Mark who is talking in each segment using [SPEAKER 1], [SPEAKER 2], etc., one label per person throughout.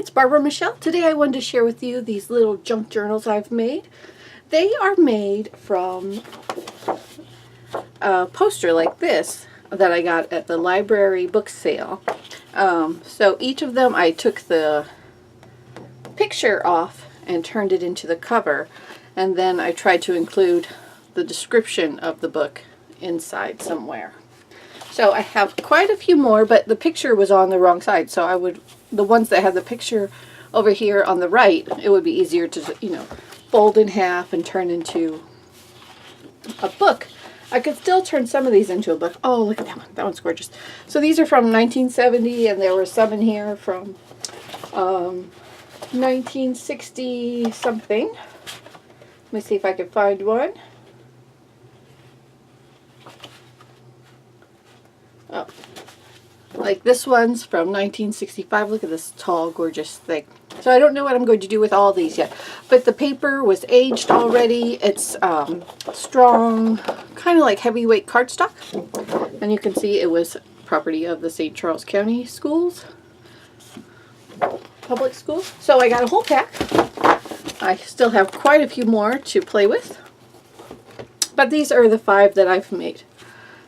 [SPEAKER 1] it's BarbaraMichelle. Today I wanted to share with you these little junk journals I've made. They are made from a poster like this that I got at the library book sale. So each of them I took the picture off and turned it into the cover, and then I tried to include the description of the book inside somewhere. So I have quite a few more, but the picture was on the wrong side, so the ones that had the picture over here on the right, it would be easier to, fold in half and turn into a book. I could still turn some of these into a book. Oh, look at that one. That one's gorgeous. So these are from 1970, and there were some in here from 1960 something. Let me see if I can find one. Oh, like this one's from 1965. Look at this tall, gorgeous thing. So I don't know what I'm going to do with all these yet. But the paper was aged already. It's strong, kind of like heavyweight cardstock. And you can see it was property of the St. Charles County schools, public schools. So I got a whole pack. I still have quite a few more to play with. But these are the 5 that I've made.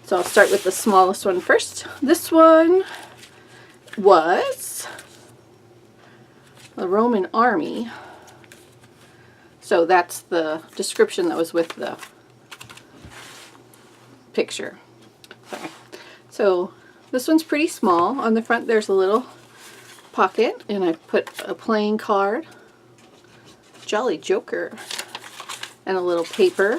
[SPEAKER 1] So I'll start with the smallest one first. This one was the Roman army. So that's the description that was with the picture. Sorry. So this one's pretty small. On the front there's a little pocket, and I put a playing card, Jolly Joker, and a little paper.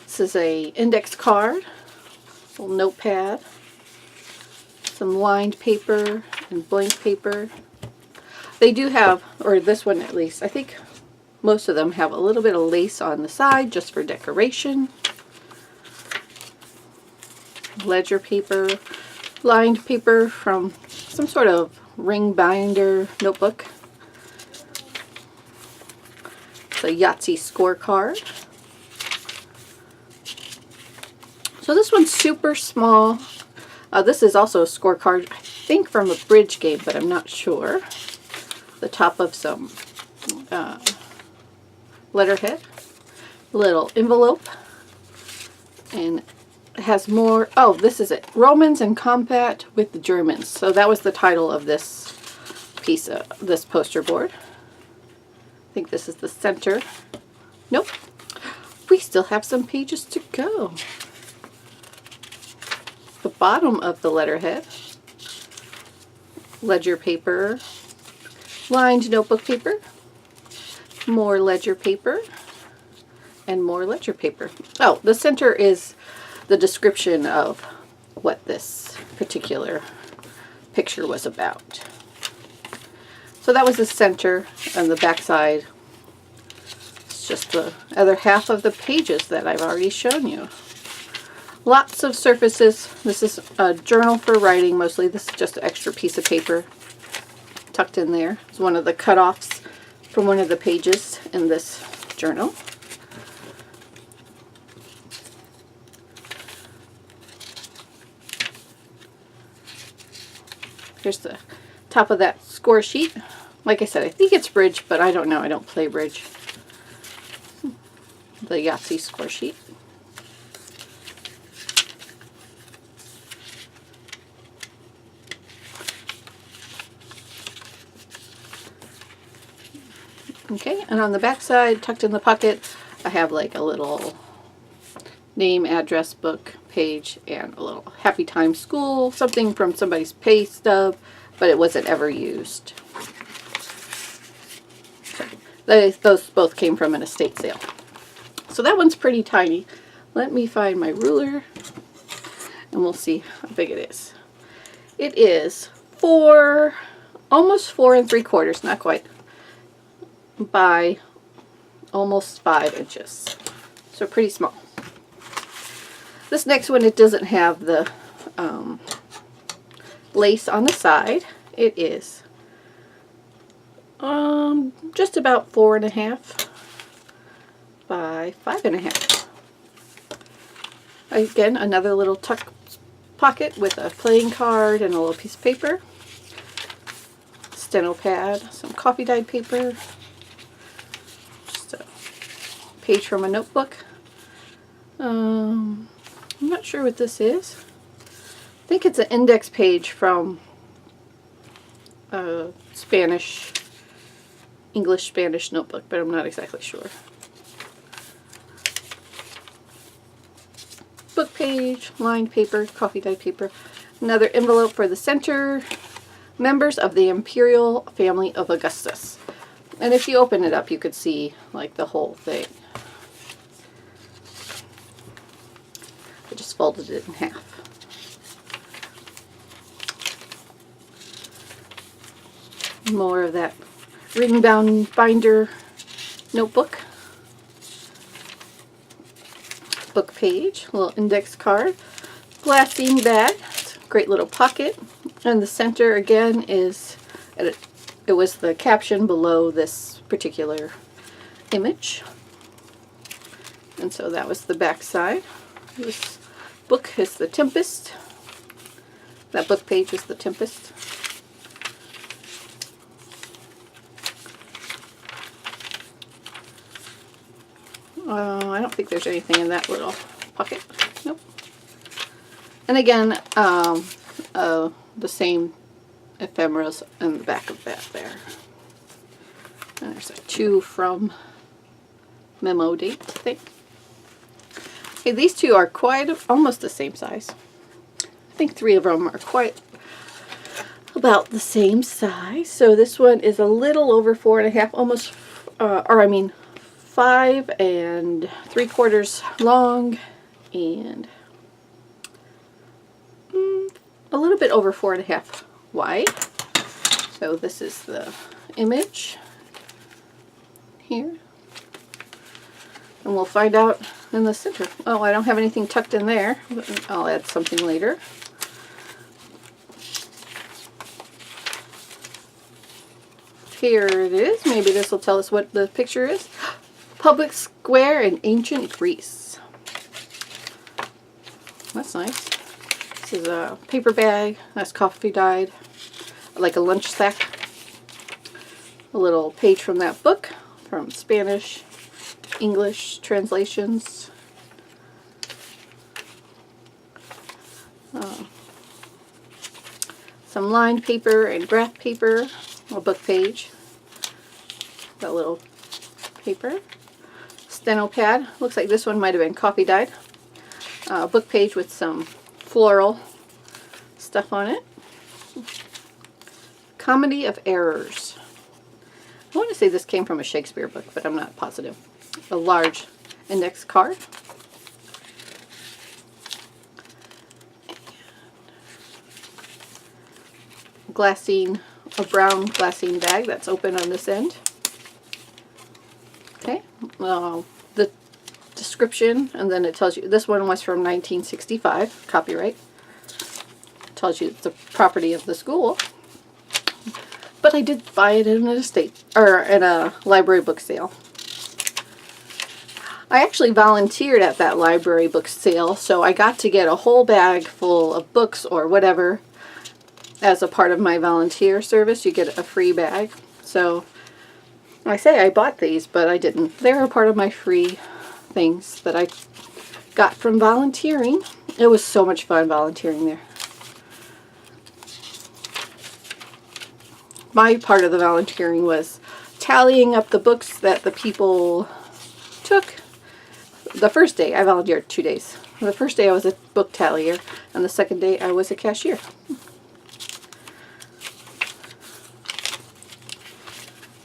[SPEAKER 1] This is a index card, a little notepad, some lined paper and blank paper. They do have, or this one at least, I think most of them have a little bit of lace on the side just for decoration. Ledger paper, lined paper from some sort of ring binder notebook. It's a Yahtzee scorecard. So this one's super small. This is also a scorecard, I think from a bridge game, but I'm not sure. The top of some letterhead, little envelope, and it has more. Oh, this is it. Romans in Combat with the Germans. So that was the title of this piece of this poster board. I think this is the center. Nope. We still have some pages to go. The bottom of the letterhead, ledger paper, lined notebook paper, more ledger paper, and more ledger paper. Oh, the center is the description of what this particular picture was about. So that was the center, and the back side is just the other half of the pages that I've already shown you. Lots of surfaces. This is a journal for writing mostly. This is just an extra piece of paper tucked in there. It's one of the cut-offs from one of the pages in this journal. Here's the top of that score sheet. Like I said, I think it's bridge, but I don't know. I don't play bridge. The Yahtzee score sheet. Okay, and on the back side, tucked in the pocket, I have like a little name, address, book, page, and a little Happy Time School, something from somebody's pay stub, but it wasn't ever used. So those both came from an estate sale. So that one's pretty tiny. Let me find my ruler, and we'll see how big it is. It is almost 4 3/4, not quite, by almost 5 inches. So pretty small. This next one, it doesn't have the lace on the side. It is just about 4 1/2 by 5 1/2. Again, another little tuck pocket with a playing card and a little piece of paper. steno pad, some coffee dyed paper, just a page from a notebook. I'm not sure what this is. I think it's an index page from a English-Spanish notebook, but I'm not exactly sure. Book page, lined paper, coffee dyed paper. Another envelope for the center. Members of the Imperial Family of Augustus. And if you open it up, you could see like the whole thing. I just folded it in half. More of that ring-bound binder notebook. Book page, little index card, glassine bag, great little pocket, and the center again is, it was the caption below this particular image, and so that was the back side. This book is The Tempest. That book page is The Tempest. I don't think there's anything in that little pocket. Nope. And again, the same ephemeras in the back of that there. And there's a to from memo date thing. Okay, these two are quite almost the same size. I think 3 of them are quite about the same size. So this one is a little over 4.5, almost, 5 3/4 long and a little bit over 4.5 wide. So this is the image here. And we'll find out in the center. Oh, I don't have anything tucked in there, but I'll add something later. Here it is. Maybe this will tell us what the picture is. Public square in ancient Greece. That's nice. This is a paper bag. That's coffee dyed, like a lunch sack. A little page from that book, from Spanish, English translations. Some lined paper and graph paper. A book page. That little paper. Steno pad. Looks like this one might have been coffee dyed. Book page with some floral stuff on it. Comedy of Errors. I want to say this came from a Shakespeare book, but I'm not positive. A large index card. Glassine, a brown glassine bag that's open on this end. Okay, the description, and then it tells you, this one was from 1965, copyright. It tells you it's the property of the school. But I did buy it in in a library book sale. I actually volunteered at that library book sale, so I got to get a whole bag full of books or whatever as a part of my volunteer service. You get a free bag. So I say I bought these, but I didn't. They're a part of my free things that I got from volunteering. It was so much fun volunteering there. My part of the volunteering was tallying up the books that the people took. The first day, I volunteered 2 days. The first day I was a book tallier, and the second day I was a cashier.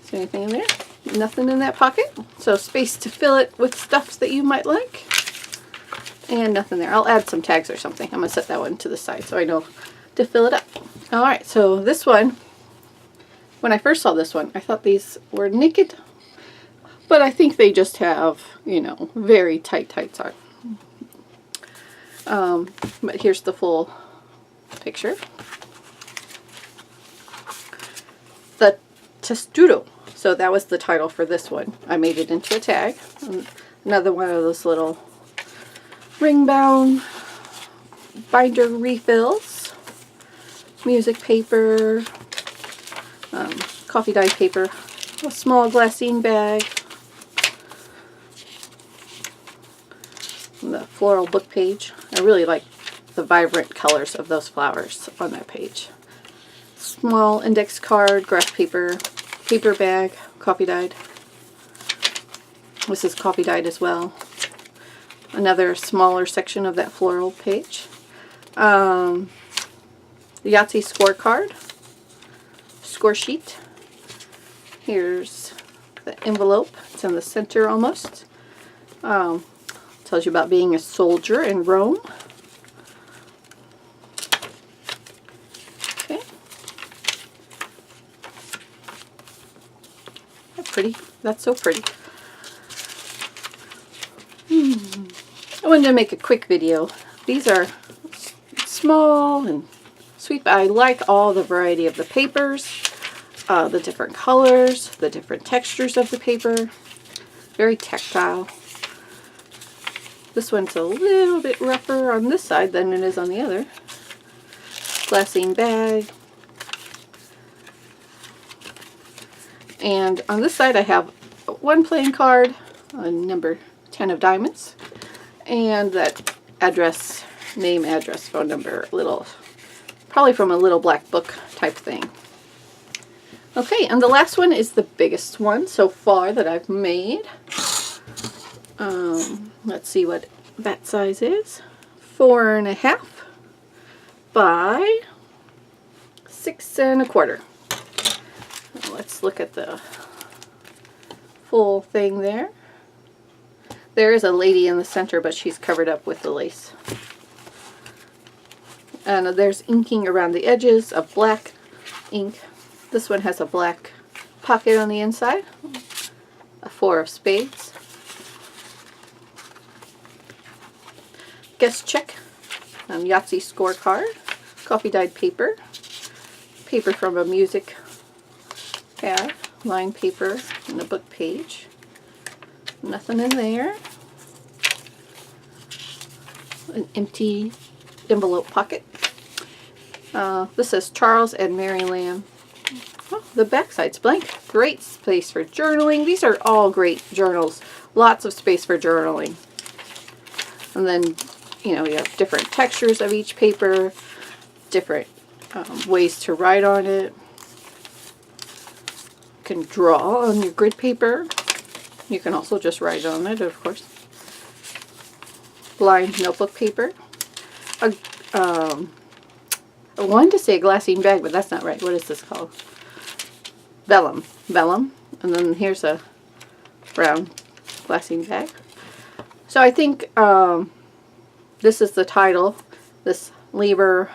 [SPEAKER 1] Is there anything in there? Nothing in that pocket. So space to fill it with stuff that you might like. And nothing there. I'll add some tags or something. I'm going to set that one to the side so I know to fill it up. Alright, so this one, when I first saw this one, I thought these were naked. But I think they just have, you know, very tight tights on. But here's the full picture. The Testudo. So that was the title for this one. I made it into a tag. Another one of those little ring-bound binder refills. Music paper. coffee dye paper, a small glassine bag, and the floral book page. I really like the vibrant colors of those flowers on that page. Small index card, graph paper, paper bag, coffee dyed. This is coffee dyed as well. Another smaller section of that floral page. The Yahtzee scorecard, score sheet. Here's the envelope. It's in the center almost. Tells you about being a soldier in Rome. Okay. That's pretty. That's so pretty. I wanted to make a quick video. These are small and sweet, but I like all the variety of the papers, the different colors, the different textures of the paper. Very tactile. This one's a little bit rougher on this side than it is on the other. Glassine bag. And on this side I have one playing card, number 10 of diamonds, and that address, name, address, phone number, probably from a little black book type thing. Okay, and the last one is the biggest one so far that I've made. Let's see what that size is. 4.5 by 6 1/4. Let's look at the full thing there. There is a lady in the center, but she's covered up with the lace. And there's inking around the edges of black ink. This one has a black pocket on the inside. A 4 of spades. Guest check. Yahtzee scorecard. Coffee dyed paper. Paper from a music pad. Line paper and a book page. Nothing in there. An empty envelope pocket. This says Charles and Mary Lamb. Oh, the back side's blank. Great space for journaling. These are all great journals. Lots of space for journaling. And then, you know, you have different textures of each paper, different ways to write on it. You can draw on your grid paper. You can also just write on it, of course. Lined notebook paper. I wanted to say a glassine bag, but that's not right. What is this called? Vellum. Vellum. And then here's a brown glassine bag. So I think this is the title. This Lieber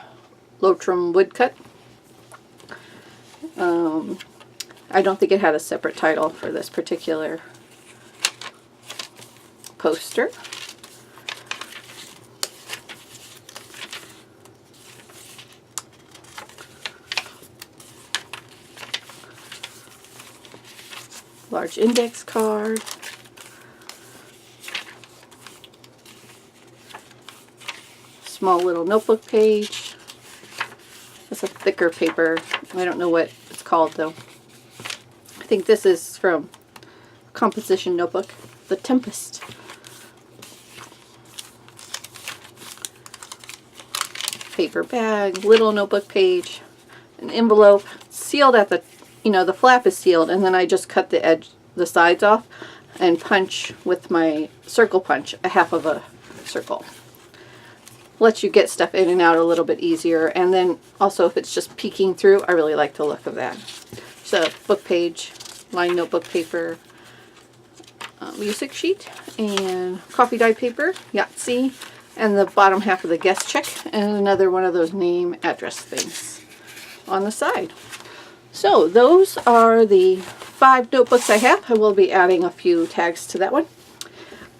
[SPEAKER 1] Lotrum woodcut. I don't think it had a separate title for this particular poster. Large index card. Small little notebook page. That's a thicker paper. I don't know what it's called though. I think this is from composition notebook, The Tempest. Paper bag, little notebook page, an envelope, sealed at the, the flap is sealed, and then I just cut the edge, the sides off, and punch with my circle punch a half of a circle. Lets you get stuff in and out a little bit easier, and then also if it's just peeking through, I really like the look of that. So book page, lined notebook paper, music sheet, and coffee dye paper, Yahtzee, and the bottom half of the guest check, and another one of those name address things on the side. So those are the 5 notebooks I have. I will be adding a few tags to that one.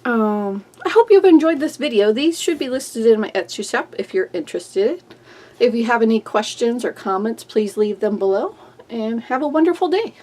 [SPEAKER 1] I hope you've enjoyed this video. These should be listed in my Etsy shop if you're interested. If you have any questions or comments, please leave them below, and have a wonderful day.